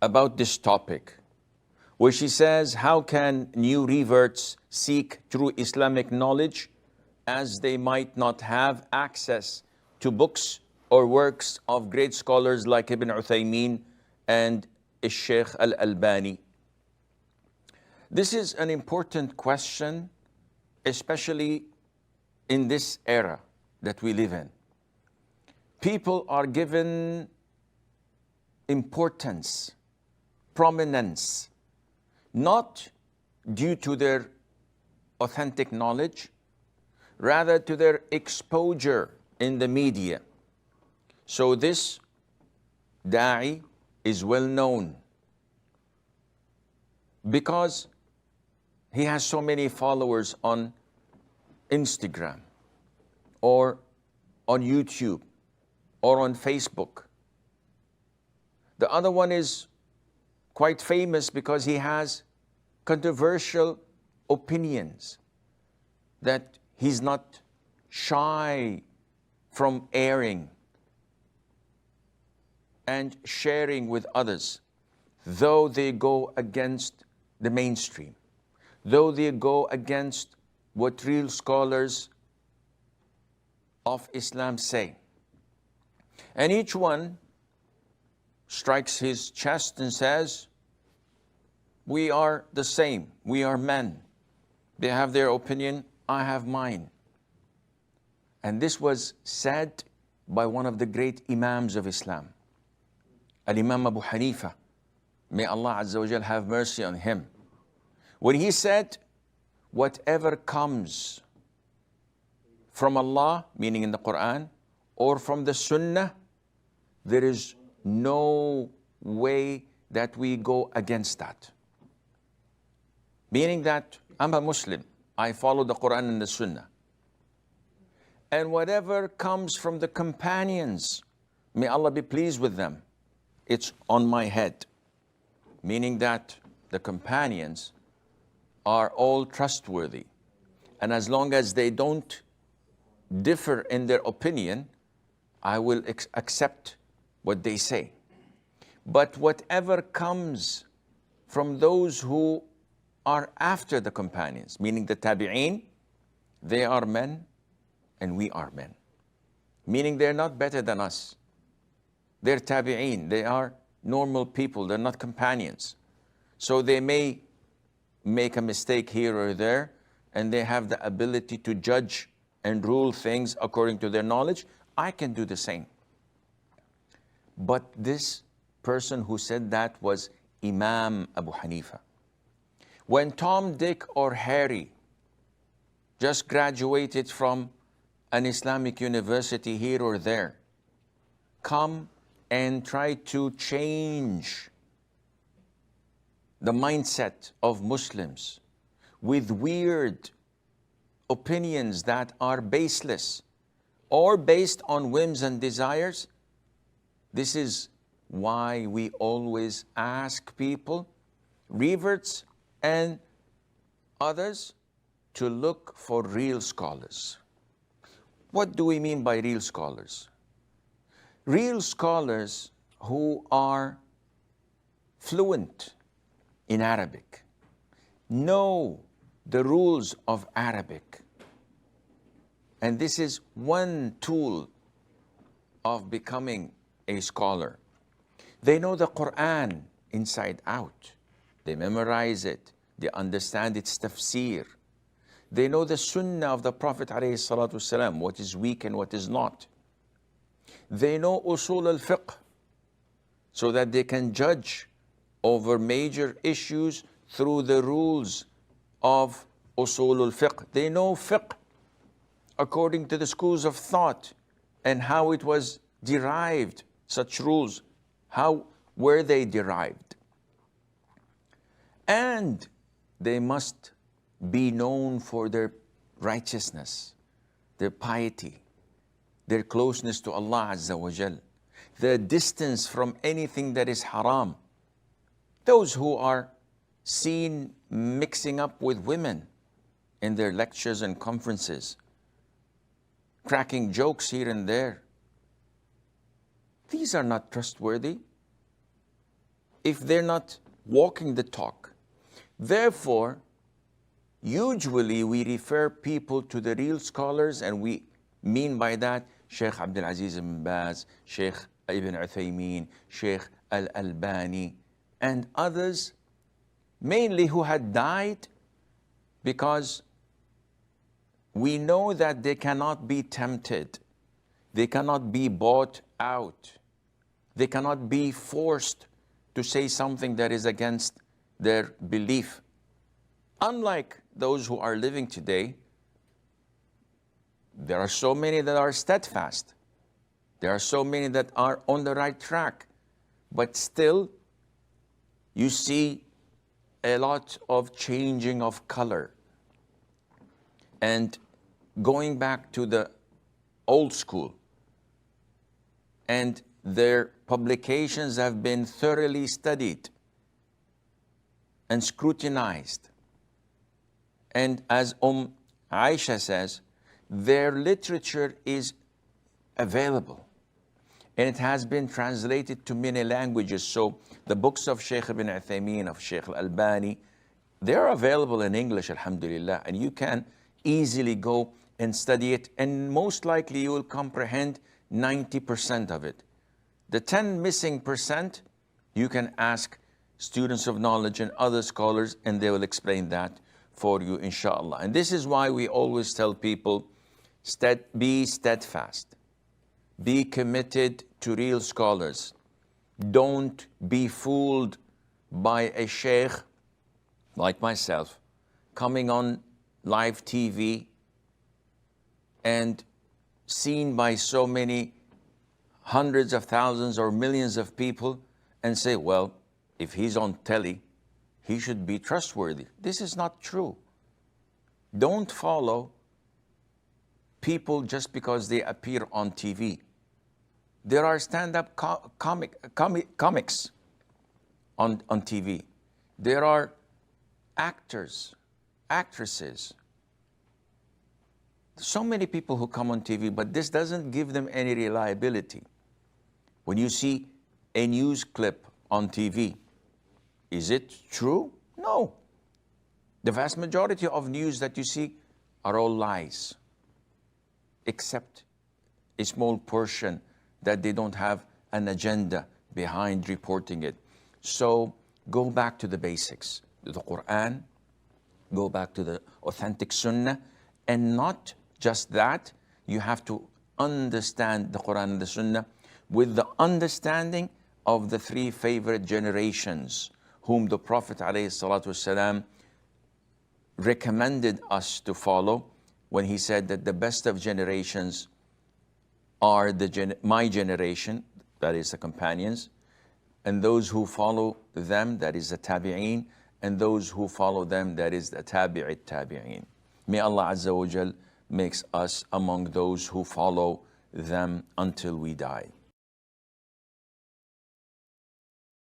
about this topic, where she says, how can new reverts seek true Islamic knowledge as they might not have access to books or works of great scholars like Ibn Uthaymeen and Sheikh Al-Albani? This is an important question, especially in this era that we live in. People are given importance, prominence, not due to their authentic knowledge, rather to their exposure in the media. So this da'i is well known because he has so many followers on Instagram or on YouTube or on Facebook. The other one is quite famous because he has controversial opinions that he's not shy from airing and sharing with others, though they go against the mainstream, though they go against what real scholars of Islam say. And each one strikes his chest and says, we are the same, we are men. They have their opinion, I have mine. And this was said by one of the great Imams of Islam, Al-Imam Abu Hanifa. May Allah Azza wa Jal have mercy on him. When he said, whatever comes from Allah, meaning in the Quran, or from the Sunnah, there is no way that we go against that. Meaning that I'm a Muslim, I follow the Quran and the Sunnah. And whatever comes from the companions, may Allah be pleased with them, it's on my head. Meaning that the companions are all trustworthy. And as long as they don't differ in their opinion, I will accept what they say. But whatever comes from those who are after the companions, meaning the tabi'een, they are men and we are men. Meaning they're not better than us. They're tabi'een, they are normal people, they're not companions. So they may make a mistake here or there, and they have the ability to judge and rule things according to their knowledge. I can do the same. But this person who said that was Imam Abu Hanifa. When Tom, Dick, or Harry just graduated from an Islamic university here or there, come and try to change the mindset of Muslims with weird opinions that are baseless or based on whims and desires, this is why we always ask people, reverts and others, to look for real scholars. What do we mean by real scholars? Real scholars who are fluent in Arabic, know the rules of Arabic. And this is one tool of becoming a scholar. They know the Quran inside out. They memorize it. They understand its tafsir. They know the Sunnah of the Prophet ﷺ, what is weak and what is not. They know usul al-fiqh, so that they can judge over major issues through the rules of usul al-fiqh. They know fiqh according to the schools of thought and how it was derived, such rules, how were they derived. And they must be known for their righteousness, their piety, their closeness to Allah Azza wa Jal, their distance from anything that is haram. Those who are seen mixing up with women in their lectures and conferences, cracking jokes here and there, these are not trustworthy. if they're not walking the talk. Therefore, usually we refer people to the real scholars, and we mean by that Sheikh Abdul Aziz ibn Baz, Sheikh Ibn Uthaymeen, Sheikh Al-Albani, and others, mainly who had died, because we know that they cannot be tempted. They cannot be bought out. They cannot be forced to say something that is against their belief. Unlike those who are living today, there are so many that are steadfast. There are so many that are on the right track. But still, you see a lot of changing of color. And going back to the old school. And their publications have been thoroughly studied and scrutinized. And as Aisha says, their literature is available. And it has been translated to many languages. So the books of Sheikh Ibn Uthaymeen, of Sheikh Al-Albani, they're available in English, alhamdulillah. And you can easily go and study it. And most likely you will comprehend 90% of it. The 10 missing percent, you can ask students of knowledge and other scholars, and they will explain that for you, inshallah. And this is why we always tell people, be steadfast. Be committed to real scholars. Don't be fooled by a sheikh like myself coming on live TV and seen by so many hundreds of thousands or millions of people and say, well, if he's on telly, he should be trustworthy. This is not true. Don't follow people just because they appear on TV. There are stand-up comics on TV. There are actors, actresses. So many people who come on TV, but this doesn't give them any reliability. When you see a news clip on TV, is it true? No. The vast majority of news that you see are all lies, except a small portion that they don't have an agenda behind reporting it. So go back to the basics, the Quran, go back to the authentic Sunnah, and not just that, you have to understand the Quran and the Sunnah with the understanding of the three favorite generations whom the Prophet ﷺ recommended us to follow when he said that the best of generations are my generation, that is the companions, and those who follow them, that is the tabi'een, and those who follow them, that is the tabi'it tabi'een. May Allah Azza wa Jal makes us among those who follow them until we die.